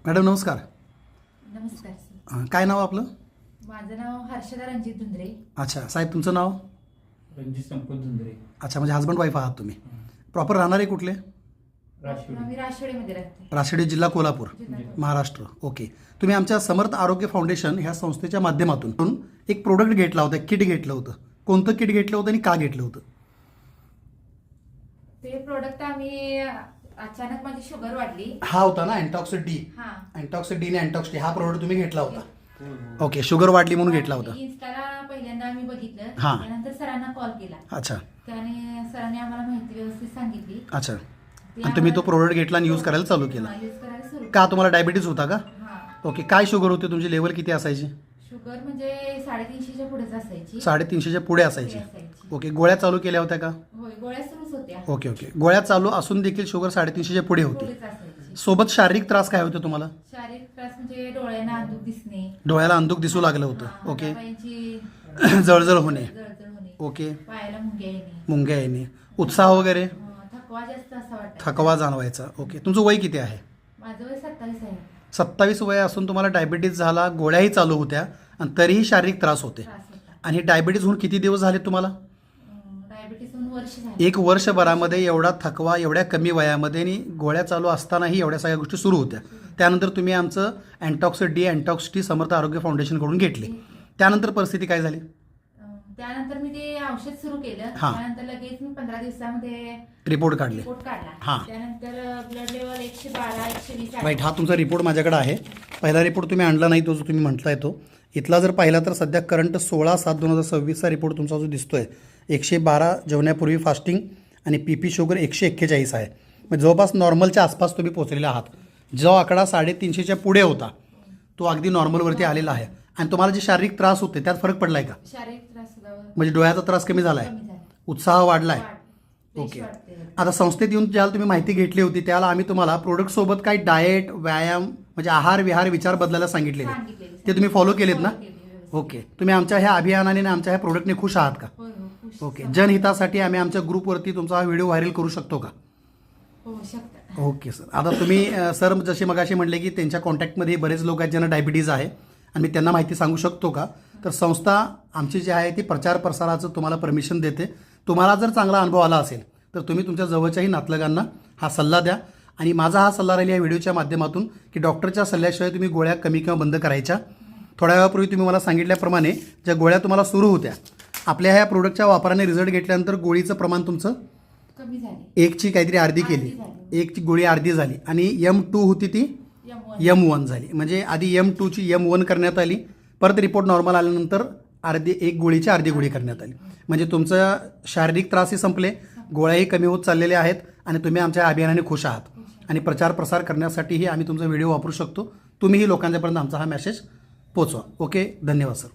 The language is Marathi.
मॅडम नमस्कार. नमस्कार सर. काय नाव आपलं? माझं नाव हर्षदा रणजित धुंद्रे. अच्छा साहेब, तुमचं नाव? रणजित संपत धुंद्रे. अच्छा, म्हणजे हजबंड वाईफ आहात तुम्ही. प्रॉपर राहणारे कुठले? मी राशेडीमध्ये राहते. राशिडी, जिल्हा कोल्हापूर, महाराष्ट्र. ओके. तुम्ही आमच्या समर्थ आरोग्य फाउंडेशन ह्या संस्थेच्या माध्यमातून एक प्रोडक्ट घेतला होता, किट घेतलं होतं. कोणतं किट घेतलं होतं आणि का घेतलं होतं? ते प्रोडक्ट आम्ही अचानक माझी शुगर वाढली. हा होता ना अँटॉक्स डी. हा. अँटॉक्स डी आणि अँटॉक्स डी हा प्रोडक्ट तुम्ही घेतला होता. ओके, शुगर वाढली म्हणून घेतला होता. इन्स्टाला पहिल्यांदा आम्ही बघितलं. हा. त्यानंतर सरांना कॉल केला. अच्छा त्याने सरांनी आम्हाला माहिती व्यवस्थित सांगितली. अच्छा. आणि तुम्ही तो प्रोडक्ट घेतला आणि यूज करायला चालू केला. यूज करायला सुरू. का तुम्हाला डायबिटीज होता का? हा. ओके. काय शुगर होती तुमची? लेवल किती असायची? शुगर म्हणजे 350च्या पुढेच असायची. 350च्या पुढे असायची. ओके. गोळ्या चालू केल्या होत्या का? होय, गोळ्या सुरूच होत्या. Okay okay. गोळ्या चालू असून देखील शुगर 350च्या पुढे होती. पुढेच असायची. सोबत शारीरिक त्रास काय होते तुम्हाला? शारीरिक त्रास म्हणजे डोळ्यांना अंधुक दिसणे. डोळ्याला अंधुक दिसू लागलं होतं. हा, ओके. हातापायांची जळजळ होणे. जळजळ होणे. ओके. पायाला मुंग्या येणे. मुंग्या येणे. उत्साह वगैरे? थकवा जास्त असा वाटत. थकवा जाणवायचा. ओके. तुमचं वय किती आहे? माझं वय 27 आहे. 27 वय असून तुम्हाला डायबिटीज झाला, गोळ्याही चालू होत्या आणि तरीही शारीरिक त्रास होते. त्रास होता. आणि डायबिटीज होऊन किती दिवस झाले तुम्हाला? डायबिटीस होऊन वर्ष झालं. एक वर्षभरामध्ये एवढा थकवा एवढ्या कमी वयामध्ये आणि गोळ्या चालू असतानाही एवढ्या सगळ्या गोष्टी सुरू होत्या. त्यानंतर तुम्ही आमचं अँटॉक्स डी अँटॉक्स टी समर्थ आरोग्य फाउंडेशनकडून घेतली. त्यानंतर परिस्थिती काय झाली? त्यानंतर मी ते औषध सुरू केलं. हा. त्यानंतर लगेच मी 15 दिवसामध्ये रिपोर्ट काढले. रिपोर्ट काढला. हा. त्यानंतर ब्लड लेवल 112 120 राईट. हा तुमचा रिपोर्ट माझ्याकडे आहे. पहिला रिपोर्ट तुम्ही आणला नाही, तो जो तुम्ही म्हटलाय तो इथला जर पाहिला तर सध्या करंट 16/7/2026चा रिपोर्ट तुमचा जो दिसतोय 112 जेवण्यापूर्वी फास्टिंग आणि पी शुगर 141 आहे. म्हणजे जवळपास नॉर्मलच्या आसपास तुम्ही पोहोचलेले आहात. जो आकडा 350च्या पुढे होता तो अगदी नॉर्मलवरती आलेला आहे. आणि तुम्हाला जे शारीरिक त्रास होते त्यात फरक पडलाय का? शारीरिक त्रास सुद्धा म्हणजे डोळ्याचा त्रास कमी झालाय, कमी झाला. उत्साह वाढलाय. पेशी ओके. वाढते. आता संस्थेत येऊन ज्याला तुम्ही माहिती घेतली होती त्याला आम्ही तुम्हाला प्रोडक्टसोबत काही डाएट, व्यायाम म्हणजे आहार विहार विचार बदलायला सांगितलेले, ते तुम्ही फॉलो केलेत ना? ओके. तुम्ही आमच्या ह्या अभियानाने आणि आमच्या ह्या प्रोडक्टने खुश आहात का? होय, हो, खुश. ओके. जनहितासाठी आम्ही आमच्या ग्रुपवरती तुमचा हा व्हिडिओ व्हायरल करू शकतो का? हो शकता. Okay sir. आता तुम्ही सर जसे मगाशी म्हटले की त्यांच्या कॉन्टॅक्टमध्ये बरेच लोक आहेत ज्यांना डायबिटीज आहे आणि मी त्यांना माहिती सांगू शकतो का? तर संस्था आमची जी आहे ती प्रचार प्रसाराचं तुम्हाला परमिशन देते. तुम्हाला जर चांगला अनुभव आला असेल तर तुम्ही तुमच्या जवळच्याही नातलगांना हा सल्ला द्या. आणि माझा हा सल्ला राहील या व्हिडिओच्या माध्यमातून की डॉक्टरच्या सल्ल्याशिवाय तुम्ही गोळ्या कमी किंवा बंद करायच्या. थोड्या वेळापूर्वी तुम्ही मला सांगितल्याप्रमाणे ज्या गोळ्या तुम्हाला सुरू होत्या, आपल्या ह्या प्रोडक्टच्या वापराने रिझल्ट घेतल्यानंतर गोळीचं प्रमाण तुमचं कमी झाली. एकची काहीतरी अर्धी केली, एकची गोळी अर्धी झाली आणि M2 होती ती M1 झाली. म्हणजे आधी M2ची M1 करण्यात आली, परत रिपोर्ट नॉर्मल आल्यानंतर एक गोळीची अर्धी गोळी करण्यात आली. म्हणजे तुमचं शारीरिक त्रासही संपले, गोळ्याही कमी होत चाललेल्या आहेत आणि तुम्ही आमच्या अभियानाने खुश आहात. आणि प्रचार प्रसार करण्यासाठीही आम्ही तुमचा व्हिडिओ वापरू शकतो. तुम्हीही लोकांच्यापर्यंत आमचा हा मेसेज पोचवा. ओके. धन्यवाद सर.